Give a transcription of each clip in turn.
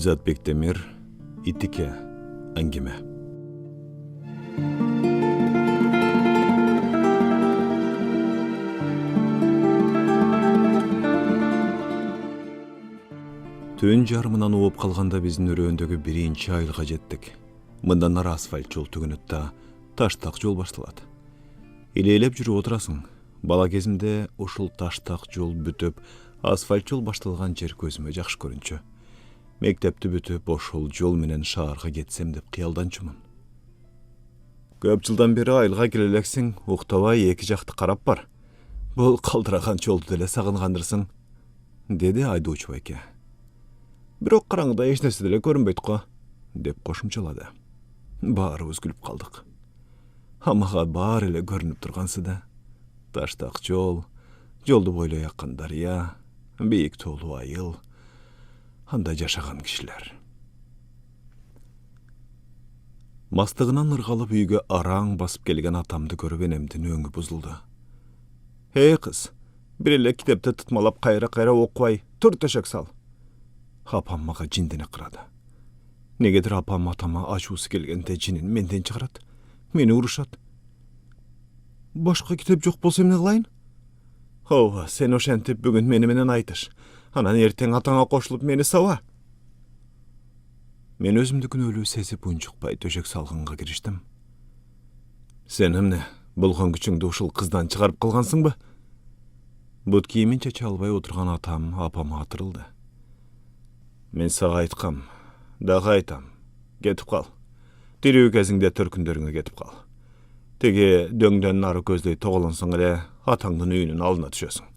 Гүлзат Бектемир, Итике, әңгеме. Түн жарымынан оып қалғанда біздің өрөөндөгү биринчи айылга жеттик. Мындан ары асфальт жол түгөнөттө таштак жол башталат. Илейлеп жүрүп отурасың. Бала кезимде ушул таштак жол бүтүп, асфальт жол башталган жер көзүмө жакшы көрүнчү. Мектепти бүтүп, ошол жол менен шаарга кетсем деп кыялданчумун. Көп жылдан бери айылга келе элексиң, уктабай эки жакты карап бар. Бул калтыраган жолду деле сагынгандырсың, деди айдоочу байке. Бирок караңгыда эч нерсе деле көрүнбөйт го, деп кошумчалады. Баарыбыз күлүп калдык. Мага баары эле көрүнүп тургансы да. Таштак жол, жолду бойлой аккан дарыя, бийик тоолуу айыл, анда жашаган кишилер. Мастыгынан ыргалып үйгө араң басып келген атамды көрүп энемдин өңү бузулду. Кыз, бир эле китепти тытмалап кайра окубай, тур төшөк сал. Апам мага жиндене кырады. Негедир апам атама ачуусу келгенде жинин менден чыгарат, мени урушат. Башка китеп жок болсо эмне кылайын? Ооба, сен ошентип бүгүн мени менен айтыш. Анан эртең атаңа кошулуп мени саба. Мен өзүмдү күнөөлүү сезип унчукпай төшөк салганга кириштим. Сен эмне, болгон күчүңдү ушул кыздан чыгарып калгансыңбы? Бут кийимин чече албай отурган атам апама атырылды. Мен сага айткам, дагы айтам. Кетип кал. Тирүү кезиңде төркүндөрүңө кетип кал. Теги дөңдөн нары көздөй тоголонсоң эле атаңдын үйүнүн алдына түшөсүң.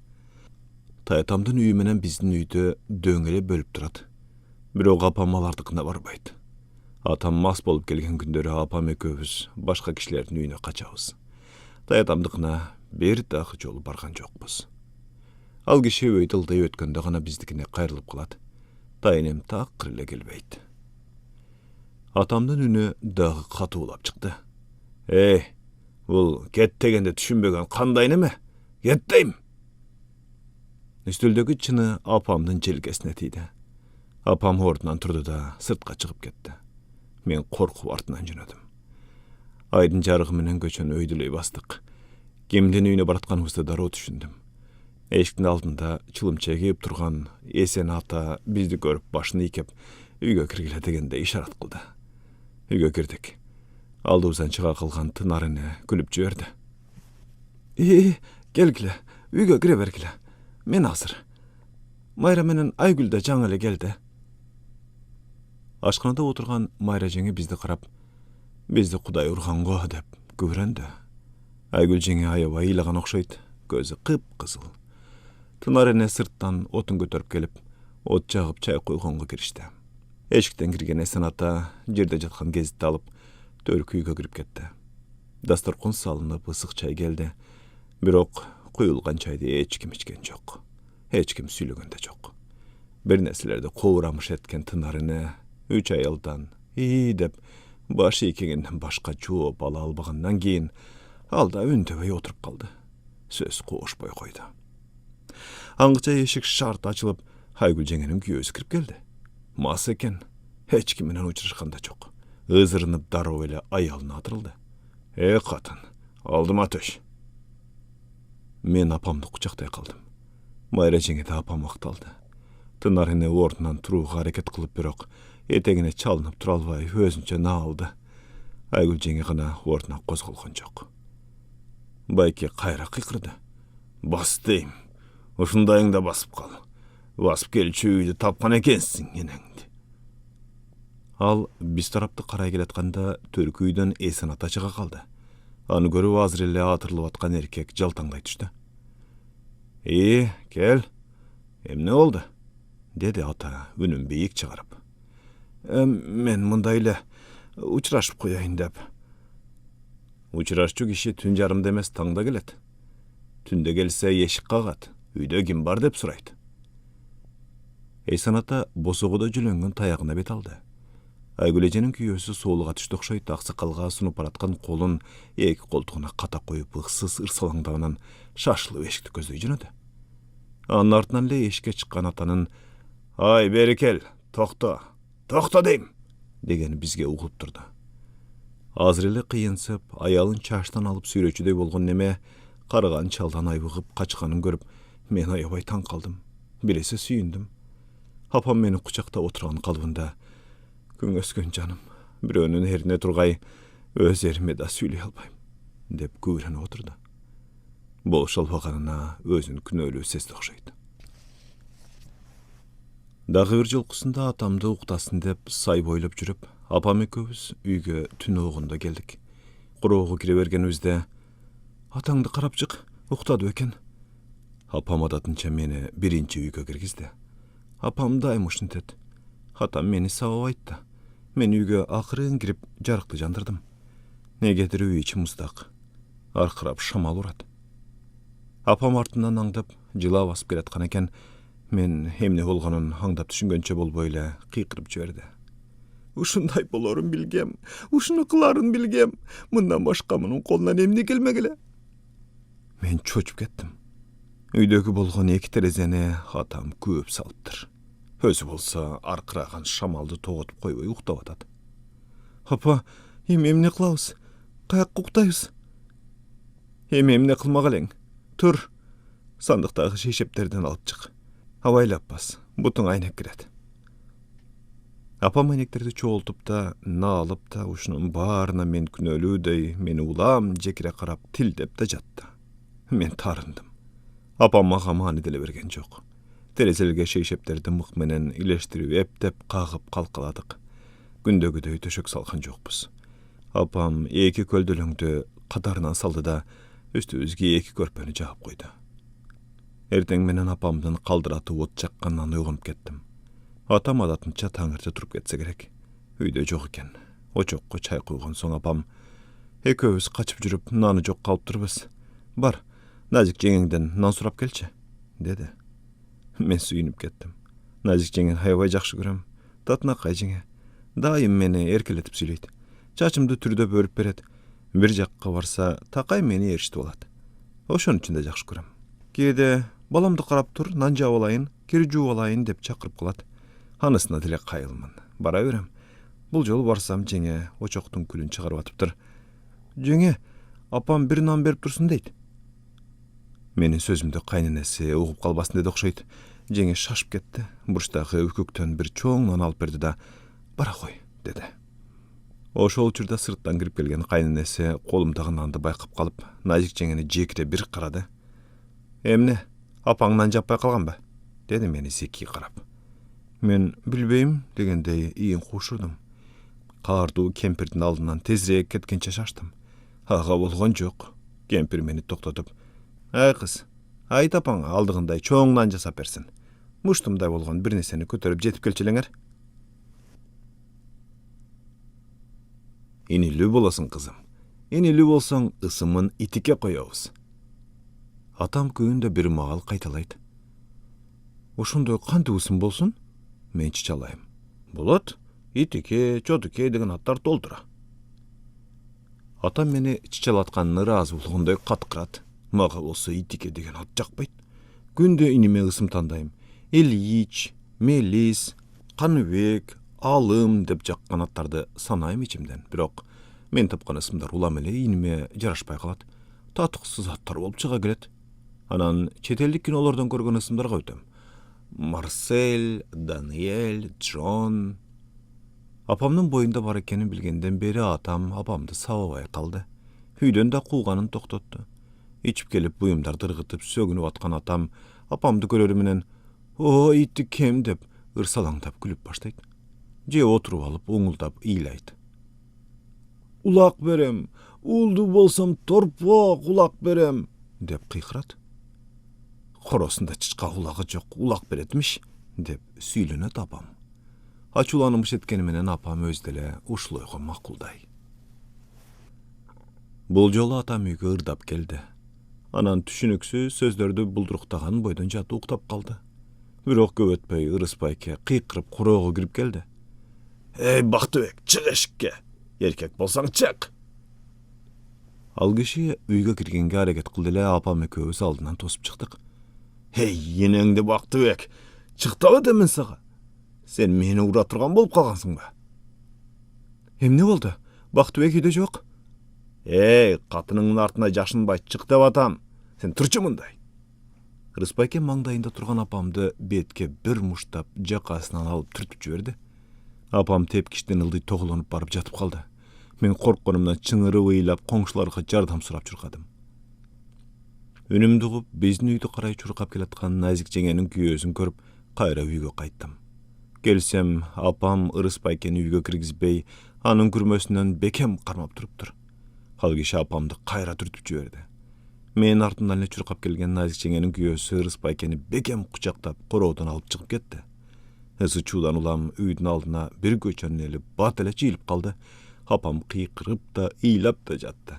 Таятамдын үйү менен биздин үйдө дөң эле бөлүп турат. Бирок апам алардыкына барбайт. Атам мас болуп келген күндөрү апам экөөбүз башка кишилердин үйүнө качабыз. Таятамдыкына бир дагы жолу барган жокпуз. Ал киши өйдө ылдый өткөндө гана биздикине кайрылып калат. Тайнем такыр эле келбейт. Атамдын үнү дагы катуулап чыкты. Бул кет дегенде түшүнбөгөн кандай неме? Кет дейм. Үстөлдөгү чыны апамдын желкесине тийди. Апам ордунан турду да сыртка чыгып кетти. Мен коркуп артынан жөнөдүм. Айдын жарыгы менен көчөнү өйдөлөй бастык. Кимдин үйүнө баратканыбызды дароо түшүндүм. Эшиктин алдында чылымча кийип турган Эсен ата бизди көрүп башын ийкеп, үйгө киргиле дегенде ишарат кылды. Үйгө кирдик. Алдыбыздан чыга калган Тынар эне күлүп жиберди. Келгиле, үйгө кире бергиле. Мен азыр. Майра менен Айгүл да жаңы эле келди. Ашканада отурган Майра жеңе бизди карап, бизди Кудай урган го деп күбүрөндү. Айгүл жеңе аябай ыйлаган окшойт, көзү кып-кызыл. Тынар эне сырттан отун көтөрүп келип, от жагып чай койгонго киришти. Эшиктен кирген Эсен ата жерде жаткан гезитти алып, төркү үйгө кирип кетти. Дасторкон салынып, ысык чай келди. Бирок куюлган чайды эч ким ичкен жок. Эч ким сүйлөгөн да жок. Бир нерселерди кобурамыш эткен Тынар эне 3 аялдан деп баш ийкегенден башка жооп ала албагандан кийин ал да үндөбөй отуруп калды. Сөз кошпой койду. Аңгыча эшик шарт ачылып, Айгүл жеңенин күйөөсү кирип келди. Мас экен, эч ким менен учурашкан да жок. Ызырынып дароо эле аялына атырылды. Катын, алдыма төш. Мен апамды кучактай калдым. Майра жеңе да апам акталды. Тынар эне ордунан турууга аракет кылып, бирок этегине чалынып тура албай өзүнчө наалды. Айгүл жеңе гана ордунан козголгон жок. Байке кайра кыйкырды. Бас дейм. Ушундайыңда басып кал. Басып келчү үйдү тапкан экенсиң энеңди. Ал биз тарапты карай келатканда төркү үйдөн Эсен ата чыга калды. Аны көрүп азыр эле атырылып аткан эркек жалтаңдай түштү. Кел. Эмне болду? Деди ата үнүн бийик чыгарып. Мен мындай эле учурашып коеюн деп. Учурашчу киши түн жарымда эмес таңда келет. Түндө келсе эшик кагат. Үйдө ким бар деп сурайт. Эсен ата босогодо жүлөнгөн таягына бет алды. Айгүл эженин күйөөсү соолуга түштү окшойт, аксакалга сунуп бараткан колун эки колтугуна ката коюп ыксыз ырсалаңдабынан шашылып эшикти көздөй жөнөдү. Анын артынан эле эшикке чыккан атанын «Ай, бери кел, токто, Tokta deyim, degeni bizge uğup turdu. Azыр эле кыйынсып, аялын чаштан алып сүйрөчүдөй болгон неме карыган чалдан айбыгып качканын көрүп, мен аябай таң калдым. Бир эсе сүйүндүм. Апам мени кучактап отурган калыбында, күң өскөн жаным, бирөөнүн эрине тургай, өз эриме да сүйлөй албайм, деп күбүрөнүп отурду. Болуша албаганына өзүн күнөөлүү сезди окшойт. Дагы бир жолкусунда атамды уктасын деп сай бойлоп жүрүп, апам экөөбүз үйгө түн огунда келдик. Куроого кире бергенибизде, атаңды карап чык, уктады экен. Апам адатынча мени биринчи үйгө киргизди. Апам дайым ушинтет. Атам мени сабап айтты. Мен үйгө акырын кирип жарыкты жандырдым. Негедир үй ичи муздак. Аркырап шамал урат. Апам артынан аңдып, жылап басып келаткан экен. Мен эмне болгонун аңдап түшүнгөнчө болбой эле кыйкырып жиберди. Ушундай болорун билгем, ушуну кыларын билгем. Мындан башка мунун колунан эмне келмегиле? Мен чочуп кеттим. Үйдөгү болгон эки терезени атам көөп салыптыр. Өзү болсо аркыраган шамалды тоготуп койбой уктап атат. Апа, эми эмне кылабыз? Каякка уктайбыз? Эми эмне кылмак элең? Тур, сандыктагы шейшептерден алып чык. Абайлап бас, бутуң айнек кирет. Апам айнектерди чогултуп да, наалып да, ушунун баарына мен күнөөлүүдөй, мени улам жекире карап тилдеп да жатты. Мен тарындым. Апам мага маани деле берген жок. Терезелерге шейшептерди мык менен илештирип эптеп кагып калкаладык. Күндөгүдөй төшөк салган жокпуз. Апам эки көлдөлөңдү катарынан салды да, үстүбүзгө эки көрпөнү жаап койду. Эртең менен апамдын калдыратып от жакканынан уйгунуп кеттим. Атам адатынча таң эрте туруп кетсе керек. Үйдө жок экен. Очокко чай куйгон соң апам, экөөбүз качып жүрүп, наны жок калыптырбыз. Бар, Назик жеңеңден нан сурап келчи, деди. Мен сүйүнүп кеттим. Назик жеңени аябай жакшы көрөм. Татынакай жеңе. Дайым мени эркелетип сүйлөйт. Чачымды түрдөп өрүп берет. Бир жакка барса, такай мени ээрчитип алат. Ошон үчүн да жакшы көрөм. Кээде баламды карап тур, нан жаап алайын, кир жууп алайын деп чакырып калат. Анысына деле кайылмын. Бара берем. Бул жолу барсам жеңе очоктун күлүн чыгарып атыптыр. Жеңе, апам бир нан берип турсун дейт. Менин сөзүмдү кайненеси угуп калбасын деди окшойт. Жеңе шашып кетти. Бурчтагы үкүктөн бир чоң нан алып берди да, бара кой, деди. Ошол учурда сырттан кирип келген кайненеси колумдагы нанды байкап калып, Назик жеңени жекире бир карады. Эмне, апаң нан жаппай калганбы? Деди мени зекий карап. Мен билбейм дегендей ийин куушурдум. Каардуу кемпирдин алдынан тезирээк кеткенче шаштым. Ага болгон жок. Кемпир мени токтотуп, ай кыз, айт апаңа алдыгындай чоң нан жасап берсин. Муштумдай болгон бир нерсени көтөрүп жетип келчи элеңер. Инилүү болосуң, кызым. Инилүү болсоң, ысымын итикке коёбуз. Атам күйүндө бир маал кайталайт. Ошондой кантип ысым болсун? Мен чычалайм. Болот, итике, чотуке деген аттар толтура. Атам мени чычалатканына ыраазы болгондой каткырат. Мага болсо итике деген ат жакпайт. Күндө иниме ысым тандайм. Ильич, Мелис, Каныбек, Алым деп жаккан аттарды санайм ичимден. Бирок мен тапкан ысымдар улам эле иниме жарашпай калат. Татыксыз аттар болуп чыга келет. Анан чет элдик кинолордон көргөн ысымдарга өтөм. Марсель, Даниэль, Джон. Апамдын боюнда бар экенин билгенден бери атам апамды сабабай калды. Үйдөн да кууганын токтотту. Ичип келип буюмдарды ыргытып сөгүнүп аткан атам апамды көрөрү менен «О, итти кем?» деп ырсалаңдап күлүп баштайт. Же отуруп алып уңулдап ыйлайт. «Улак берем, уулду болсом торпок улак берем» деп кыйкырат. Коросунда чычка улагы жок, улак беретмиш деп сүйлөнөт апам. Ачууланымыш эткени менен апам өз деле ушул ойго макулдай. Бул жолу атам үйгө ырдап келди. Анан түшүнүксүз сөздөрдү булдуруктаган бойдон жатып уктап калды. Бирок көп өтпөй Ырыспайке кыйкырып куроого кирип келди. «Эй, Бактыбек, чык эшикке. Эркек болсаң чык». Ал киши үйгө киргенге аракет кылды эле, апам экөөбүз алдынан тосуп чыктык. «Эй, энеңди Бактыбек, чыктабы демен сага. Sen meni ura turgan bolup kalgansың ba? Emne boldu? Bактыбек үйдө жок. Катыныңдын артына жашынбай чык деп атам. Sen turчу мындай. Рыспайке маңдайында турган апамды бетке бир муштап жакасынан алып түртүп жиберди. Апам тепкичтен ылдый тоголонуп барып жатып калды. Мен коркконумдан чыңырып ыйлап коңшуларга жардам сурап чуркадым. Үнүмдү угуп биздин үйдү карай чуркап келаткан Назик жеңенин күйөөсүн көрүп, кайра үйгө кайттым. Келсем, апам Ырыспайкени үйгө киргизбей, анын күрмөсүнөн бекем кармап туруптур. Ал киши апамды кайра түртүп жиберди. Мен артымдан эле чуркап келген Назик жеңенин күйөөсү Ырыспайкени бекем кучактап короодон алып чыгып кетти. Ысы чуудан улам үйдүн алдына бир көчөнүн эли бат эле чыйылып калды. Апам кыйкырып да, ыйлап да жатты.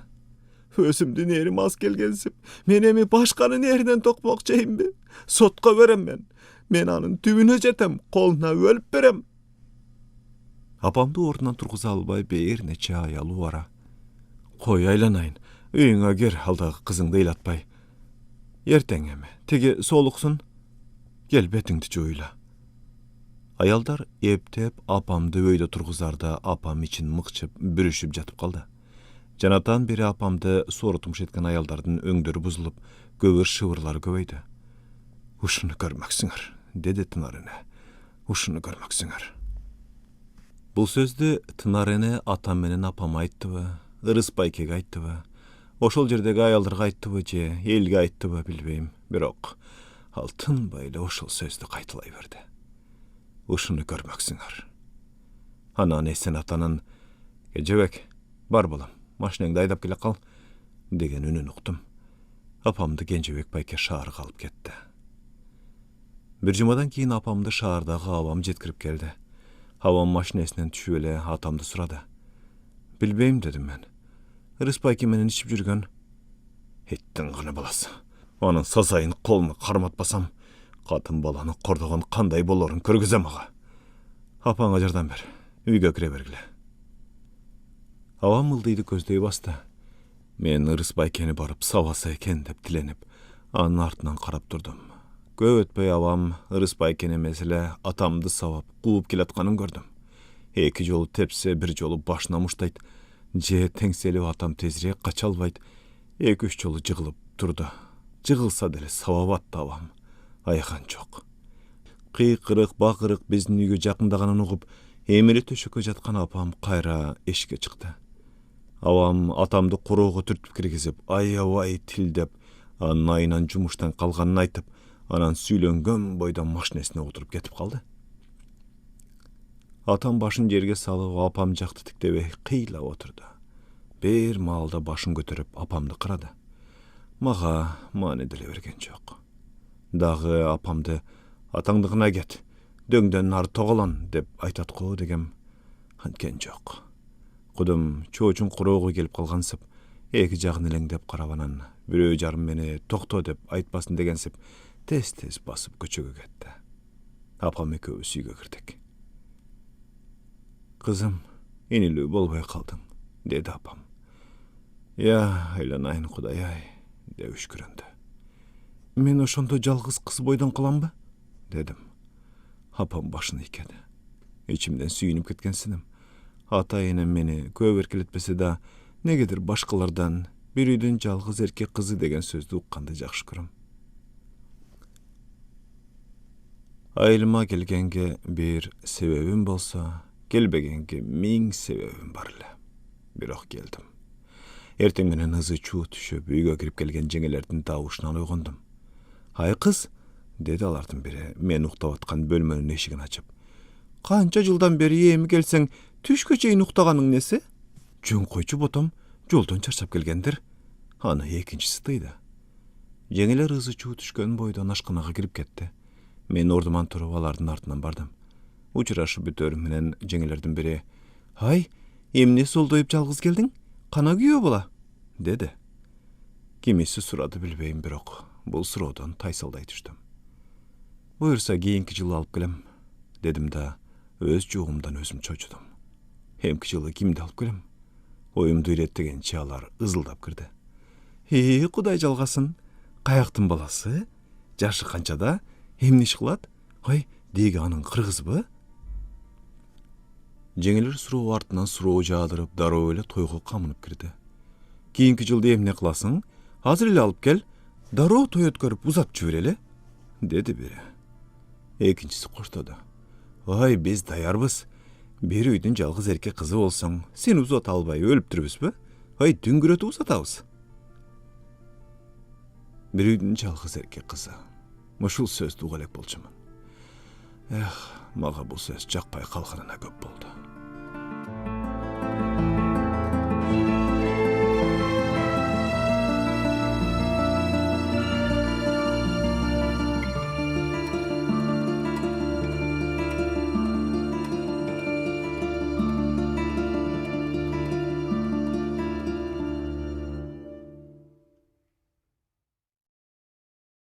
Өзүмдүн эрим аз келгенсип, мен эми башканын эринен токмокчоймби? Сотко берем мен. Мен анын түбүнө жетем, колуна өлүп берем. Апамды ордунан тургуза албай бир нече ай алуу ара. Кой айланайын, үйүңө кир, алдагы кызыңды ыйлатпай. Эртең эми, тиги соолуксун. Кел бетиңди жууйла. Аялдар эптеп апамды өйдө тургузарда апам ичин мыкчып, бүрүшүп жатып калды. Жанатан бери апамды соорутумуш эткен аялдардын өңдөрү бузулуп, көбүр шыбырлары көбөйдү. Ушуну көрмөксүңөр, деди Тынар эне. Ушуну көрмөксүңөр. Бул сөздү Тынар эне атам менен апама айттыбы, Ырыспайкеге айттыбы, ошол жердеги аялдарга айттыбы же элге айттыбы билбейм. Бирок ал тынбай эле ошол сөздү кайталай берди. Ушуну көрмөксүңөр. Анан эсен атанын «Кенжебек, бар балам, машинеңди айдап келе кал» деген үнүн уктум. Апамды Кенжебек байке шаарга алып кетти. Бир жумадан кийин апамды шаардагы абам жеткирип келди. Абам машинесинен түшүп эле атамды сурады. Билбейм, дедим мен. Ырыспайке менен ичип жүргөн. Эттин гана баласы. Анын сазайын колуна карматпасам, катын баланы кордогон кандай болорун көргүзөм ага. Апаңа жардам бер, үйгө кире бергиле. Абам ылдыйды көздөй басты. Мен Ырыспайкени барып сабаса экен деп тиленип, анын артынан карап турдум. Көп өтпөй абам Ырыспайкени эмес эле атамды сабап кууп келатканын көрдүм. Эки жолу тепсе, бир жолу башына муштайт. Же теңселип атам тезирээк кача албайт. 2-3 жолу жыгылып турду. Жыгылса деле сабап атты абам. Айкан жок. Кыйкырык, бакырык биздин үйгө жакындаганын угуп, эмири төшөккө жаткан апам кайра эшикке чыкты. Абам атамды короого түртүп киргизип, аябай тилдеп, анын айынан жумуштан калганын айтып, анан сүйлөнгөн бойдон машинесине отуруп кетип калды. Атам башын жерге салып, апам жакты тиктебей кыйлап отурду. Бир маалда башын көтөрүп апамды карады. Мага маани деле берген жок. Дагы апамды атаңдыгына кет, дөңдөн нары тоголон деп айтат го дегем. Анткен жок. Кудум чоочун короого келип калгансып, эки жагын элеңдеп карап анан бирөө жарым мени токто деп айтпасын дегенсип, тез-тез басып көчөгө кетти. Апам экөөбүз үйгө кирдик. Кызым, инилүү болбой калдың, деди апам. Я, айланайын Кудай-ай, деп үшкүрөндү. Мен ошондо жалгыз кыз бойдон каламбы? Дедим. Апам башын ийкеди. Ичимден сүйүнүп кеткенсиним. Ата-энем мени көп эркелетпесе да, негедир башкалардан бир үйдүн жалгыз эркек кызы деген сөздү укканды жакшы көрөм. Айылыма келгенге бир себебим болсо, келбегенге 1000 себебим бар эле. Бирок келдим. Эртең менен ызы чуу түшүп, үйгө кирип келген жеңелердин табышынан ойгондум. Ай кыз, деди алардын бири, мен уктап аткан бөлмөнүн эшигин ачып. Канча жылдан бери эми келсең, түшкө чейин уктаганың неси? Жөн койчу ботом, жолдон чарчап келгендир. Аны экинчиси тыйды. Жеңелер ызы чуу түшкөн бойдон ашканага кирип кетти. Мен ордуман туруп алардын артынан бардым. Учурашып бүтөр менен жеңелердин бири: "Ай, эмне солдоюп жалгыз келдиң? Кана күйөө бола?" деди. Кимиси сурады билбейм, бирок бул суроодон тайсалдай түштүм. Буюрса кийинки жылы алып келем, дедим да өз жугумдан өзүм чочудум. Эмки жылы кимди алып келем? Оюмду иреттегенче алар ызылдап кирди. Кудай жалгасын, каяктын баласы? Жашы канчада? Эмне иш кылат? Ой, деги анын кыргызбы? Жеңилер суроо артынан суроо жаадырып, дароо эле тойго камынып кирди. Кийинки жылда эмне кыласың? Азыр эле алып кел, дароо той өткөрүп узатып жиберели, деди бири. Экинчиси коштоду. Ой, биз даярбыз. Бир үйдүн жалгыз эркек кызы болсоң, сен узата албай өлүптүрбүзбү? Ой, дүңгүрөтүп узатабыз. Бир үйдүн жалгыз эркек кызы. Ушул сөздү уга элек болчумун. Мага бул сөз жакпай калганына көп болду.